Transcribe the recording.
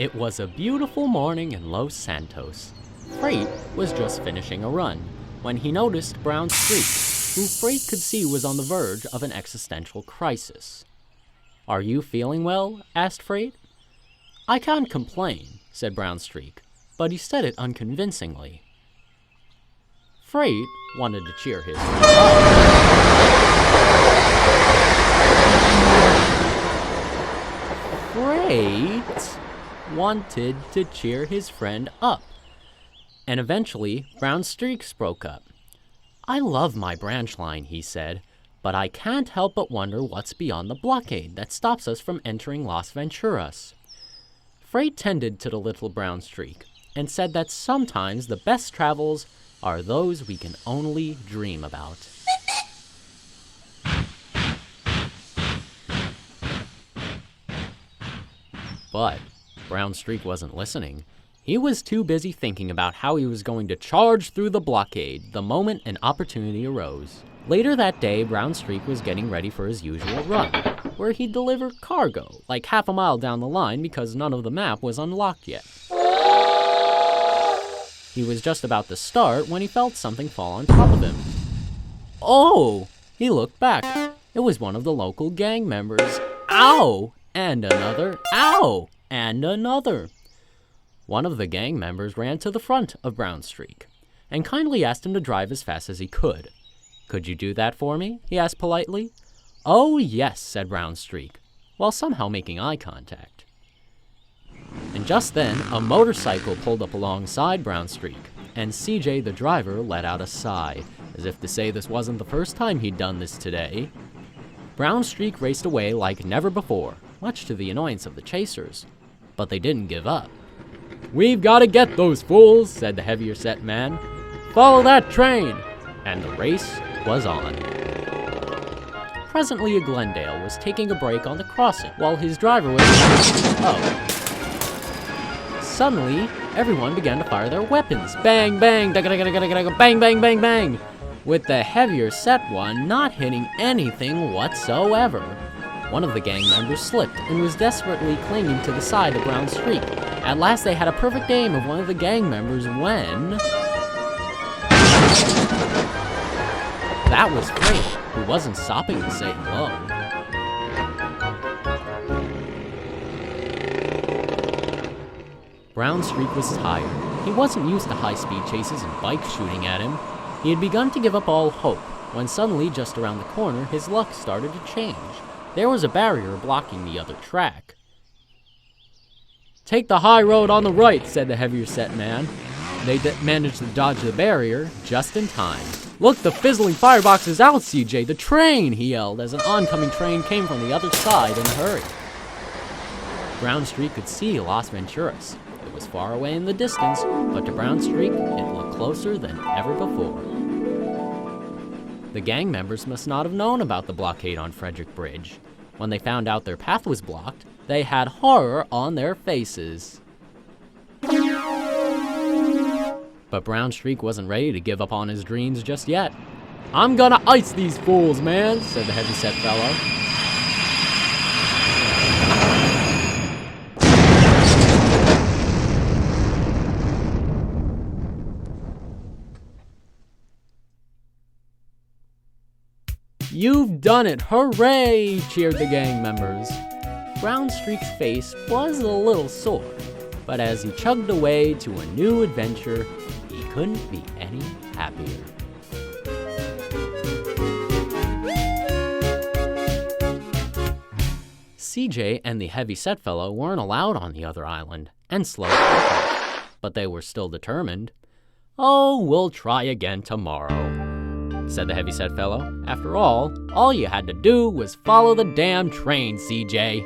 It was a beautiful morning in Los Santos. Freight was just finishing a run when he noticed Brown Streak, who Freight could see was on the verge of an existential crisis. "Are you feeling well?" asked Freight. "I can't complain," said Brown Streak, but he said it unconvincingly. Freight wanted to cheer his friend up. Freight wanted to cheer his friend up. And eventually, Brown Streak spoke up. "I love my branch line," he said, "but I can't help but wonder what's beyond the blockade that stops us from entering Las Venturas." Freight tended to the little Brown Streak and said that sometimes the best travels are those we can only dream about. But Brown Streak wasn't listening. He was too busy thinking about how he was going to charge through the blockade the moment an opportunity arose. Later that day, Brown Streak was getting ready for his usual run, where he'd deliver cargo, like half a mile down the line because none of the map was unlocked yet. He was just about to start when he felt something fall on top of him. Oh! He looked back. It was one of the local gang members. Ow! And another. Ow! And another. One of the gang members ran to the front of Brown Streak and kindly asked him to drive as fast as he could. "Could you do that for me?" he asked politely. "Oh, yes," said Brown Streak, while somehow making eye contact. And just then, a motorcycle pulled up alongside Brown Streak, and CJ, the driver, let out a sigh, as if to say this wasn't the first time he'd done this today. Brown Streak raced away like never before, much to the annoyance of the chasers. But they didn't give up. "We've got to get those fools," said the heavier-set man. "Follow that train!" And the race was on. Presently, a Glendale was taking a break on the crossing, while his driver was... Oh. Suddenly, everyone began to fire their weapons. Bang, bang, bang, bang, bang, bang, with the heavier-set one not hitting anything whatsoever. One of the gang members slipped and was desperately clinging to the side of Brown Streak. At last they had a perfect aim of one of the gang members when... That was Freight, who wasn't stopping to say hello. Brown Streak was tired. He wasn't used to high-speed chases and bikes shooting at him. He had begun to give up all hope, when suddenly, just around the corner, his luck started to change. There was a barrier blocking the other track. "Take the high road on the right," said the heavier-set man. They managed to dodge the barrier just in time. "Look, the fizzling firebox is out, CJ! The train!" he yelled as an oncoming train came from the other side in a hurry. Brown Streak could see Las Venturas. It was far away in the distance, but to Brown Streak, it looked closer than ever before. The gang members must not have known about the blockade on Frederick Bridge. When they found out their path was blocked, they had horror on their faces. But Brown Streak wasn't ready to give up on his dreams just yet. "I'm gonna ice these fools, man," said the heavy-set fellow. "You've done it! Hooray!" cheered the gang members. Brown Streak's face was a little sore, but as he chugged away to a new adventure, he couldn't be any happier. CJ and the heavy-set fellow weren't allowed on the other island, and slow walking, but they were still determined. "Oh, we'll try again tomorrow," said the heavy-set fellow. "After all you had to do was follow the damn train, CJ."